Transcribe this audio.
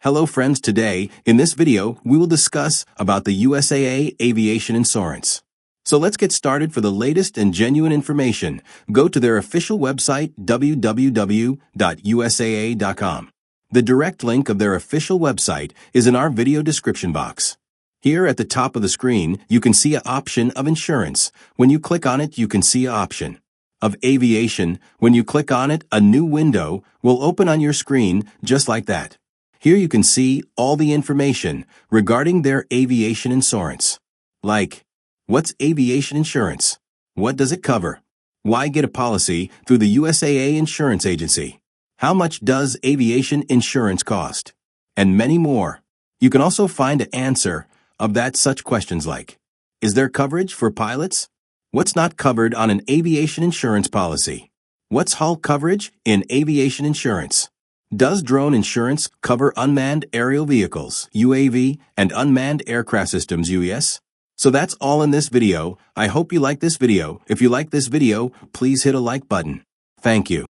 Hello friends, today, in this video, we will discuss about the USAA aviation insurance. So let's get started. For the latest and genuine information, go to their official website www.usaa.com. The direct link of their official website is in our video description box. Here at the top of the screen, you can see an option of insurance. When you click on it, you can see an option of aviation. When you click on it, a new window will open on your screen just like that. Here you can see all the information regarding their aviation insurance. Like, what's aviation insurance? What does it cover? Why get a policy through the USAA insurance agency? How much does aviation insurance cost? And many more. You can also find an answer of that such questions like, is there coverage for pilots? What's not covered on an aviation insurance policy? What's hull coverage in aviation insurance? Does drone insurance cover unmanned aerial vehicles, UAV, and unmanned aircraft systems, UAS? So that's all in this video. I hope you like this video. If you like this video, please hit a like button. Thank you.